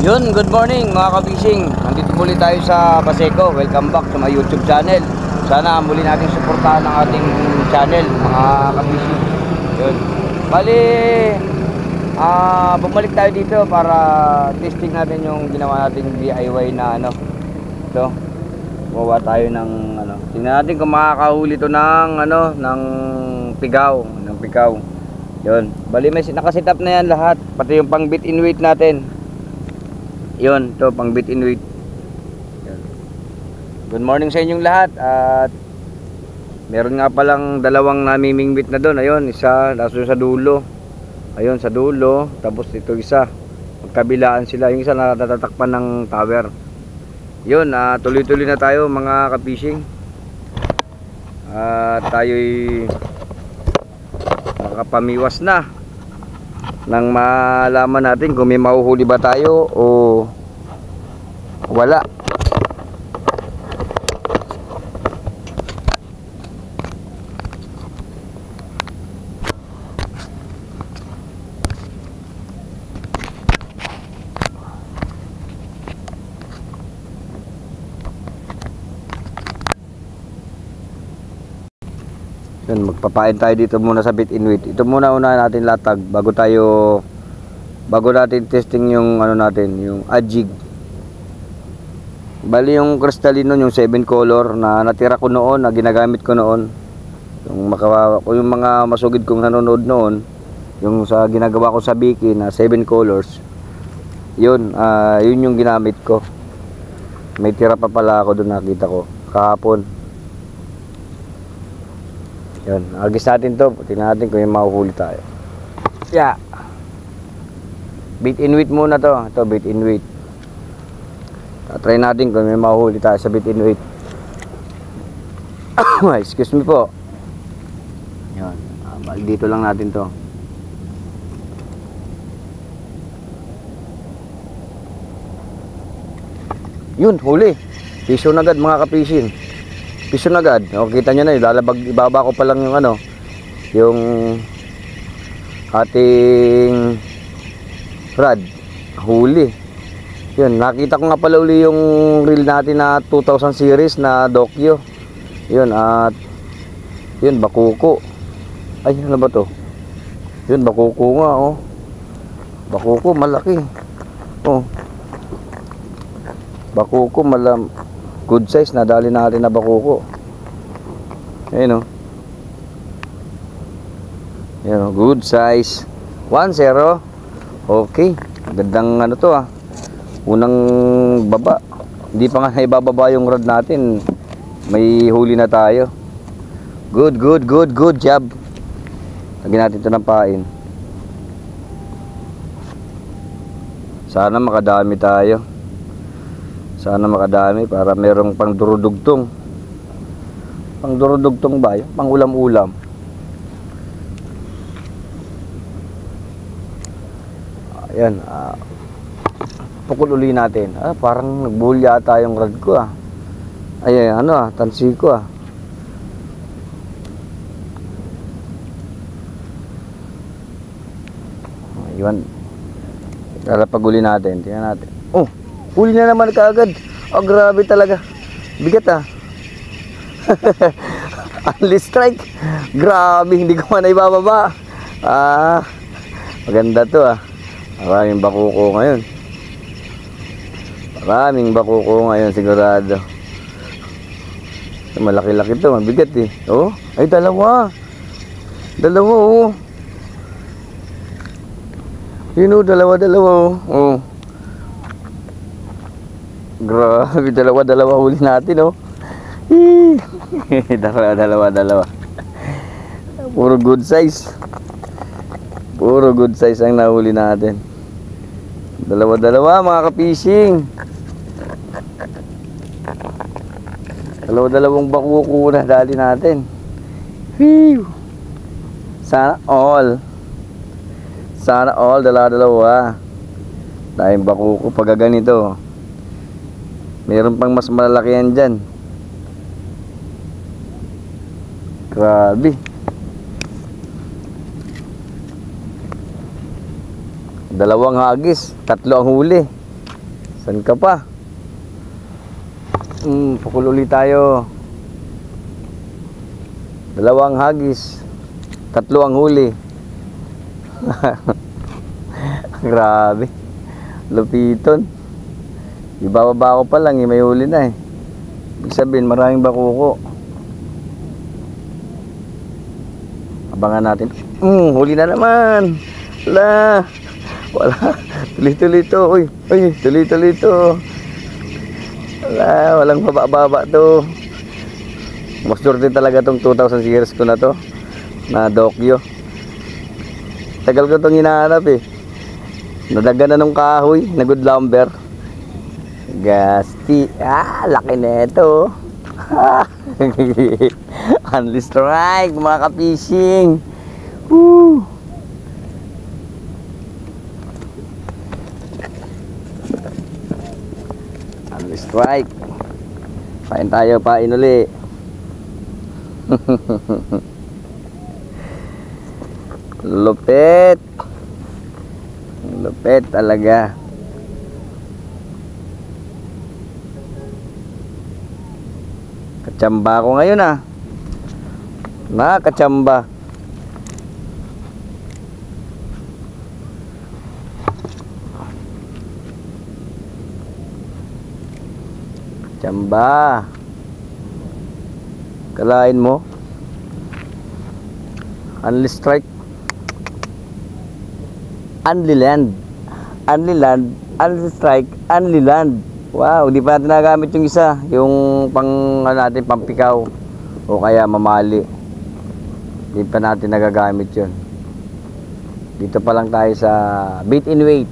Yun, good morning mga kabising. Nandito muli tayo sa Paseco. Welcome back sa my YouTube channel. Sana muli natin suportahan ang ating channel mga kabising. Yun. Bali, bumalik tayo dito para testing natin yung ginawa nating DIY na ano. Ito. Gawa tayo ng ano. Tingnan natin kung makakahuli to ng ano, ng pigaw, Yun. Bali may nakaset up na yan lahat, pati yung pang bit in weight natin. Yun, to pang bit in weight. Yun. Good morning sa inyong lahat. At meron nga palang dalawang namimingwit na doon. Ayun, isa nasa sa dulo. Ayun, sa dulo. Tapos ito isa, magkabilaan sila. Yung isa natatakpan ng tower. Yun, tuloy-tuloy na tayo mga ka-fishing. At tayo'y nakapamiwas na nang malaman natin kung may mahuhuli ba tayo o wala. Yun, magpapain tayo dito muna sa bit in weight. Ito muna natin latag bago natin testing yung ano natin, yung ajig. Bali yung crystalline yung 7 color na natira ko noon, na ginagamit ko noon. Yung mga masugid kong nanonood noon, yung sa ginagawa ko sa Biki na 7 colors. Yun, yun yung ginamit ko. May tira pa pala ako doon, nakita ko kahapon. Yun, agis natin to. Tingnan natin kung may mahuhuli tayo. Yeah. Bait in weight muna to. Ito, bait in weight. Try natin kung may mahuhuli tayo sa bait in weight. Excuse me po. Yun. Dito lang natin to. Yun, huli. Piso na agad mga kapisin. Piso na agad. O, kita nyo na, ibaba ko pa lang yung ano, yung ating rod. Huli. Yun, nakita ko nga pala uli yung reel natin na 2000 series na Dokyo. Yun, at yun, bakuko. Ay, ano ba to? Yun, bakuko nga, oh. Bakuko, malaki. Oh. Bakuko, good size, nadali natin na bakuko. Ayun, oh. Ayun, oh, good size. 1-0. Okay. Gandang ano to, unang baba. Hindi pa nga naibababa yung rod natin. May huli na tayo. Good job. Lagyan natin ito ng pain. Sana makadami tayo. Sana makadami para merong pang durudugtong. Pang durudugtong ba yun? Pang ulam-ulam. Ayan. Pukul uli natin. Parang nagbuhol yata yung rod ko, Ay, ano, tansi ko, Ayun. Lalapag uli natin. Tingnan natin. Oh! Huli na naman kaagad. Oh, grabe talaga. Bigat, Only strike. Grabe, hindi ko man ibababa. Maganda to, Maraming bakuko ngayon. Sigurado. Malaki-laki to, mabigat Oh, ay dalawa, oh. Yun, dalawa, oh. Grabe, dalawa huli natin, dalawa. Puro good size ang nahuli natin. Dalawa mga ka-fishing. Dalawang bakuko na dali natin. Whew. Sana all dalawa. Dahil bakuko pag ganito. Meron pang mas malalaki yan dyan. Grabe. Dalawang hagis, 3 ang huli. San ka pa? Pukul ulit tayo. 2 hagis. 3 ang huli. Grabe. Lupiton. Ibababa ko pa lang may huli na Ibig sabihin maraming bakuko. Abangan natin. Huli na naman. Wala. Tuloy-tuloy to. Uy, tuloy-tuloy to. Walang baba-baba to. Maswerte talaga tong 2000 series ko na to. Na Dokyo. Tagal ko tong hinahanap Nadaga na nung kahoy. Na good lumber. Gasti. Laki na ito. Only strike mga ka-fishing. Woo! Only strike. Pain tayo, pain uli. Lupit. Lupit talaga. Kachamba ako ngayon Nakachamba. Chamba. Kalain mo. Only strike. Only land. Only land. Only strike. Only land. Wow, di pa natin nagamit yung isa. Yung pang natin pampikaw. O kaya mamali. Di pa natin nagagamit yun. Dito pa lang tayo sa bait and weight.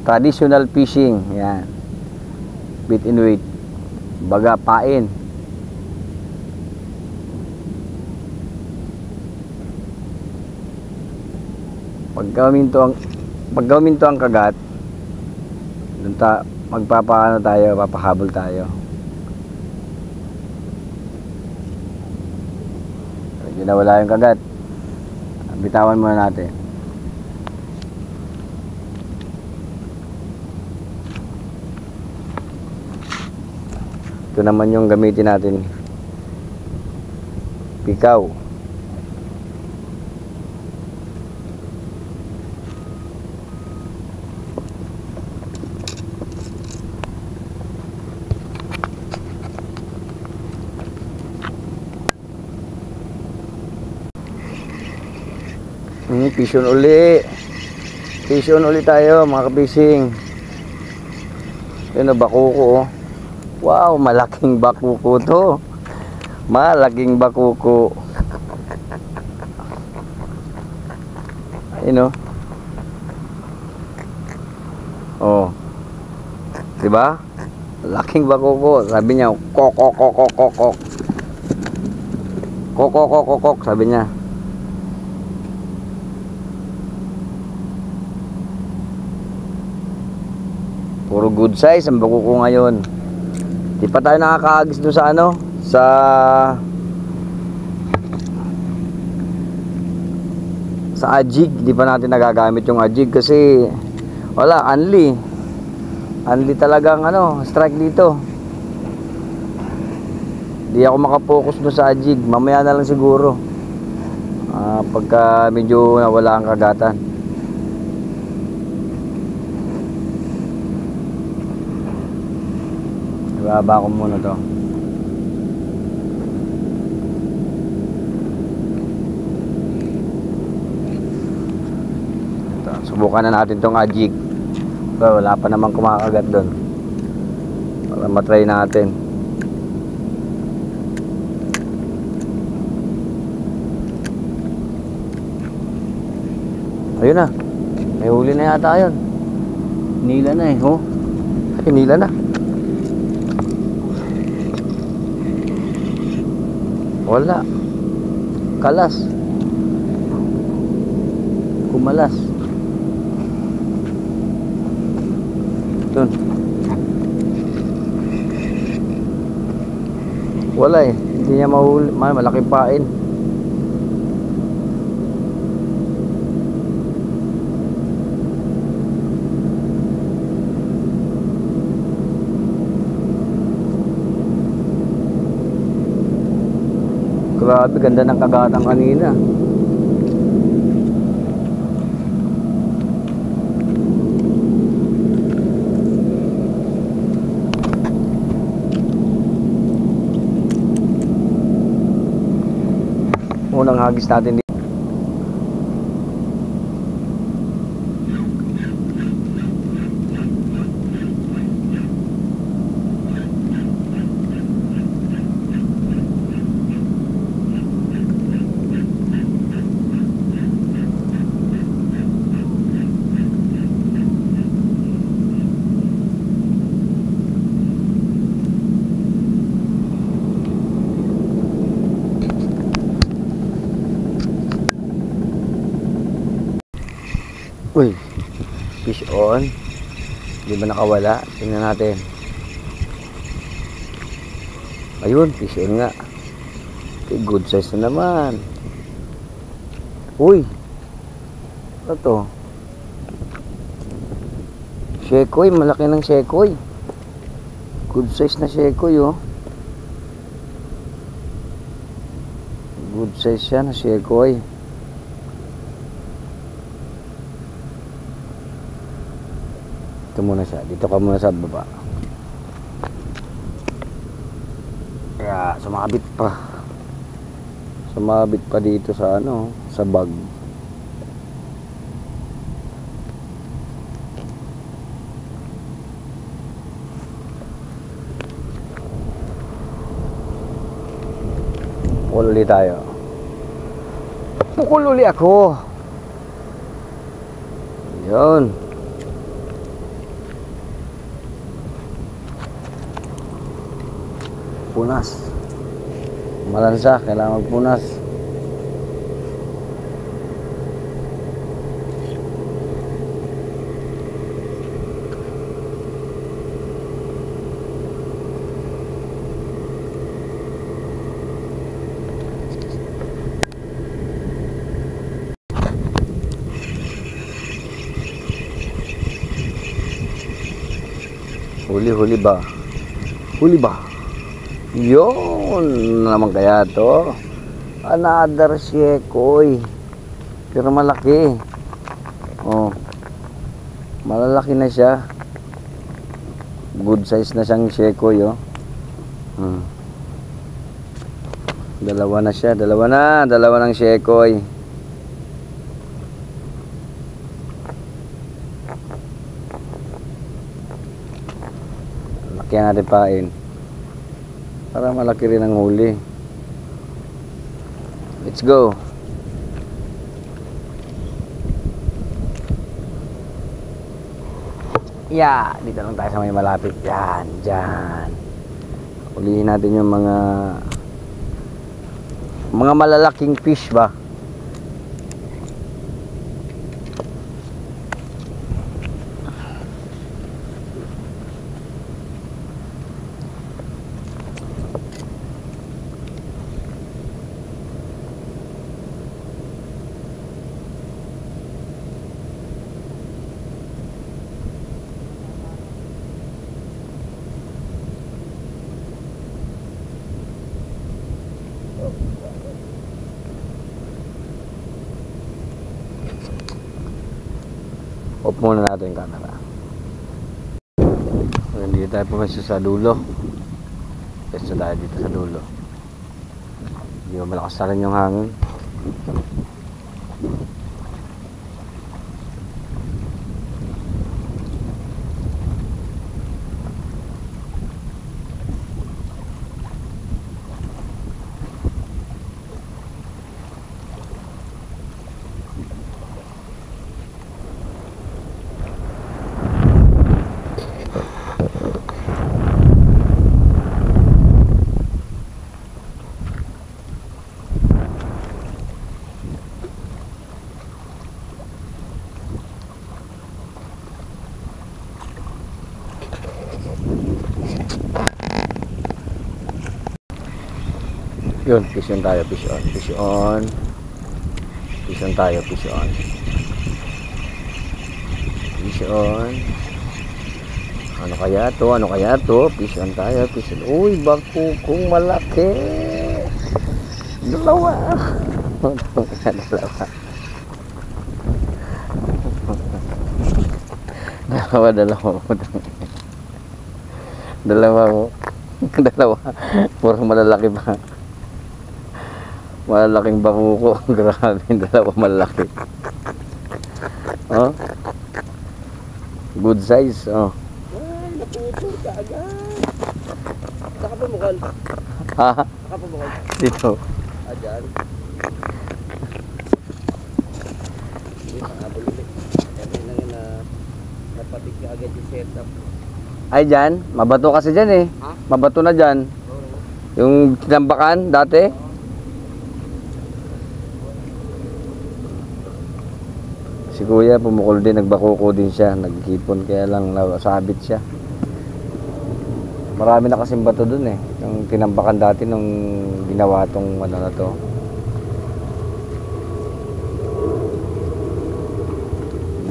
Traditional fishing. Yan. Bait and weight. Baga pain. Pag huminto ang kagat, magpapaano tayo, papahabol tayo. Medyo nawala yung kagat. Bitawan muna natin. Ito naman yung gamitin natin. Pikaw. Fishon uli. Fishon uli tayo mga ka-fishing. Yun bakuko Wow, malaking bakuko to. Malaking bakuko. Ayun Oh. 'Di ba? Laking bakuko. Sabi niya, kok kok kok kok kok kok. Kok kok kok kok kok, sabi niya. Puro good size ang bakuko ngayon. Di pa tayo nakakaagis doon sa sa ajig. Di pa natin nagagamit yung ajig kasi wala, only talagang strike dito. Di ako makapokus doon sa ajig. Mamaya na lang siguro pagka medyo nawala ang kagatan. Ibaba ko muna to. Ito, subukan na natin tong ajig. Wala pa namang kumakagat doon. Para matry natin. Ayun na. May huli na yata yun. Hinila na Hinila na. Wala. Kalas. Kumalas. Dun. Wala Hindi niya mahuli. Malaking pain. Grabe, ganda ng kagatan kanina. Unang hagis natin dito. Uy, fish on. Di ba nakawala? Tingnan natin. Ayun, fish on nga. Okay, good size na naman. Uy, ano to? Shekoy, malaki ng shekoy. Good size na shekoy, oh. Good size siya na shekoy. Dito muna siya. Dito ka muna sa baba. Kaya sumabit pa. Sumabit pa dito sa ano, sa bag. Pukul ulit tayo. Pukul ulit ako. Yun. Punas. Malansa, kailangan magpunas. Huli ba? Huli ba? Yun naman kaya to. Another shekoy. Pero malaki. Oh. Malalaki na siya. Good size na siyang shekoy, oh. Dalawa na siya, dalawa ng shekoy. Laki natin pain. Para malaki rin ang huli. Let's go. Yeah, dito lang tayo sa may malapit. Yan, dyan. Ulihin natin yung mga malalaking fish ba. Off muna natin yung camera. Hindi tayo pumasya sa dulo. Pwesto tayo dito sa dulo. Hindi ba malakas na rin yung hangin? Yun, fish on tayo, fish on, fish on. Fish on tayo, fish on. Fish on. Ano kaya to? Ano kaya to? Fish on tayo, fish on. Uy, bakukong malaki. Dalawa. Dalawa. Dalawa. Dalawa ko. Dalawa. Puro malalaki pa. Malalaking bakuko. Grabe, dalawa malaki. Oh. Good size, oh. Ay, naputol ka agad. Saka pa bukol. Ha? Saka pa bukol. Dito. Dyan. Hindi, pahabol ulit. Kaya lang na napatik ka agad yung setup. Ay, dyan. Mabato kasi dyan eh. Ha? Mabato na dyan. Oo. Yung tinambakan dati. Si kuya pumukol din, nagbakuko din siya. Naghipon kaya lang nasabit siya. Marami na kasing bato dun eh. Yung tinambakan dati nung ginawa tong ano na to.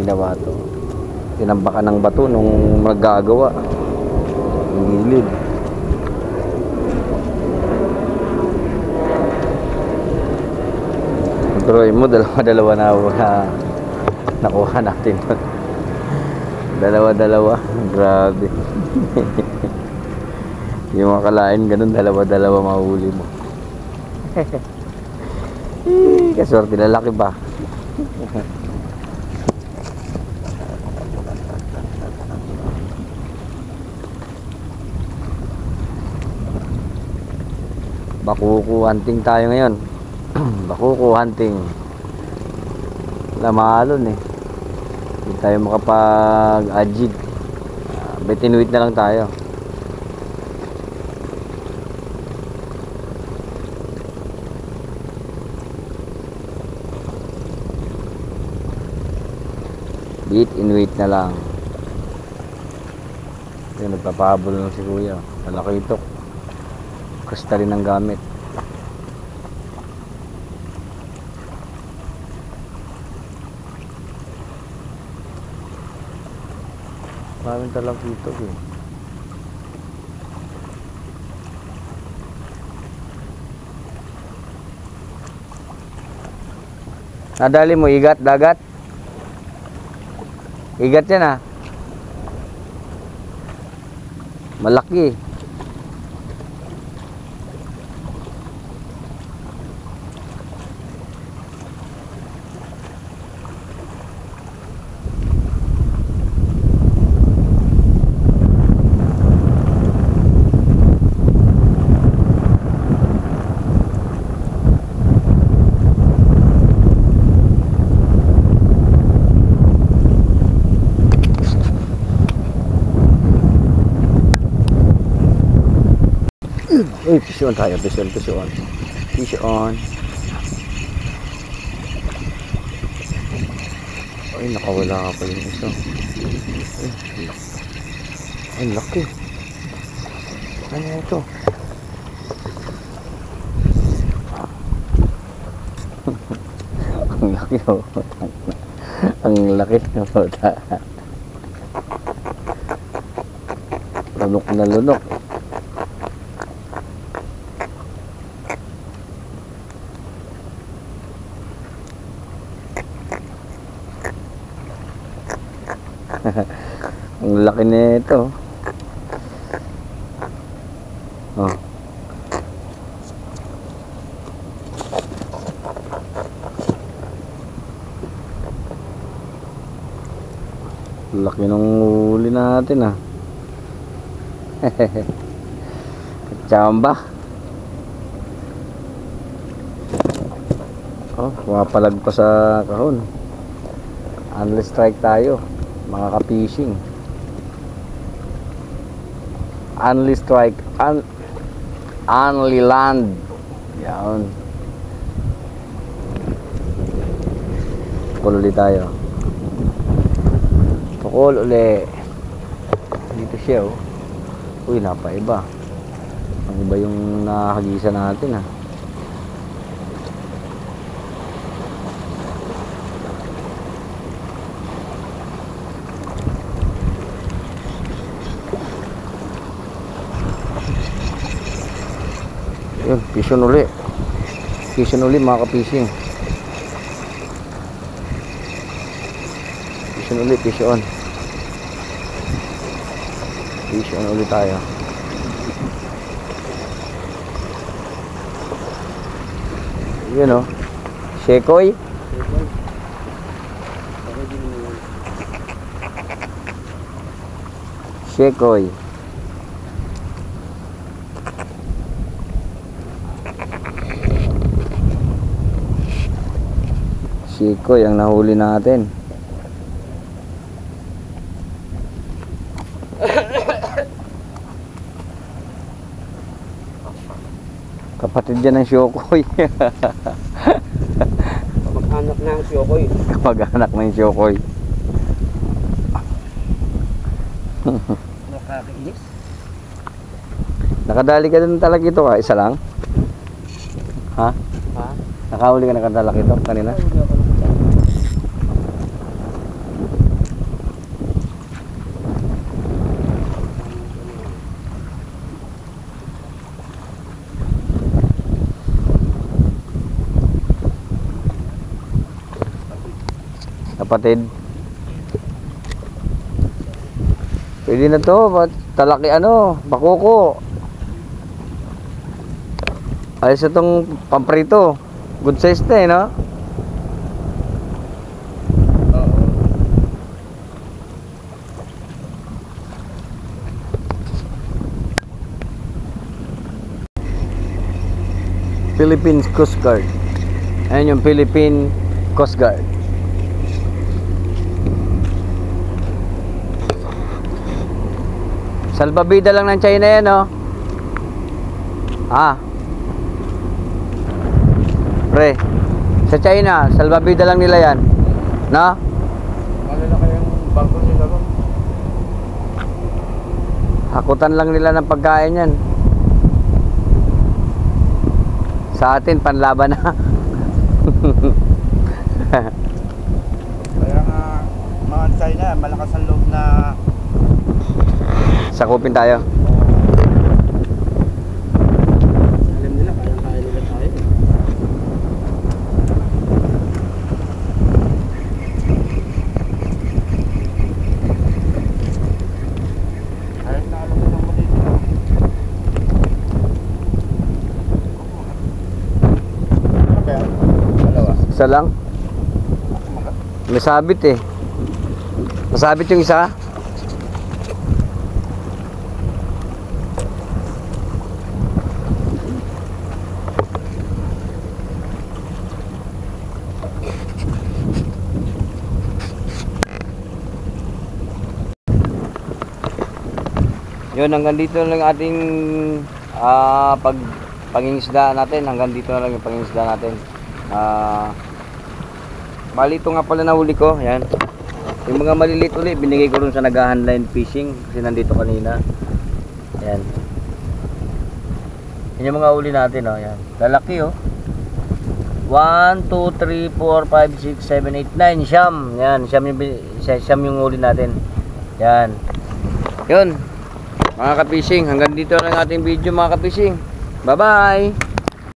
Ginawa to. Tinambakan ng bato nung magagawa. Yung gilid. Pero mo dalawa na nakuha natin. Dalawa. Grabe. Yung mga kalain ganun, dalawa mahuli mo. Kaswerte, lalaki ba? Bakuko hunting tayo ngayon. Bakuko hunting. Lamalon eh. Hindi tayo makapag-ajig. Betinuit na lang tayo. Beat in wait na lang. Yung nagpapahabol lang si kuya. Malaki ito. Kristalin ang gamit. Maraming talang ito eh. Nadali mo igat, dagat. Igat yan ah. Malaki. Uy, fish on tayo, fish on. Fish on. Ay, nakawala ka pa yung isa. Ay, laki. Ano ito? Ang laki oh. Ang laki oh. Lunok na lunok. Ang laki nito. Oh. Laki ng huli natin ah. Chamba. Oh, pumapalag pa sa kahon. Only strike tayo, mga ka-fishing. Only strike, only land. Yan. Pukul ulit tayo. Pukul ulit. Dito siya oh. Uy, napaiba. Ang iba yung nakakagisa natin ah. Yun, pisyon uli. Fish on ulit mga ka-fishing. Fish on ulit, fish on. Fish on ulit tayo. Yun o. Shekoy. Shekoy. Shekoy ang nahuli natin. Kapatid yan ng Shokoy. Mag-anak na ang Shokoy. Kapag-anak ng Shokoy. Nakakainis. Nakadali ka din talaga ito ka? Isa lang? Ha? Ha? Nakahuli ka nakadalak ito kanina? Hindi ako nakita. Kapatid. Pwede na to, talaki ano, bakoko. Ayos itong pamprito. Good size na eh, no? Oo. Philippine Coast Guard. Ayan yung Philippine Coast Guard. Salbabida lang ng China yan, no? Ah. Pre, sa China, salbabida lang nila yan. No? Ano na kayang bangko nila ba? Hakutan lang nila ng pagkain yan. Sa atin, panlaban na. Kaya nga, mga China, malakas ang loob na Sakupin tayo. alam nila, kaya nila tayo. Ayos na alam nila mo dito. Kaya, dalawa. Isa lang. May sabit eh. Masabit yung isa. Yun, hanggang dito lang ating pangingisda natin. Hanggang dito na lang yung pangingisda natin. Bali ito nga pala nahuli ko. Yan. Yung mga maliliit ulit, binigay ko rin sa nag-handline fishing. Kasi nandito kanina. Yan. Yan yung mga huli natin. Oh. Yan. Lalaki oh. 1, 2, 3, 4, 5, 6, 7, 8, 9. Siyam. Yan. Siyam yung huli natin. Yan. Yun. Mga ka-fishing, hanggang dito lang ating video mga ka-fishing. Bye-bye!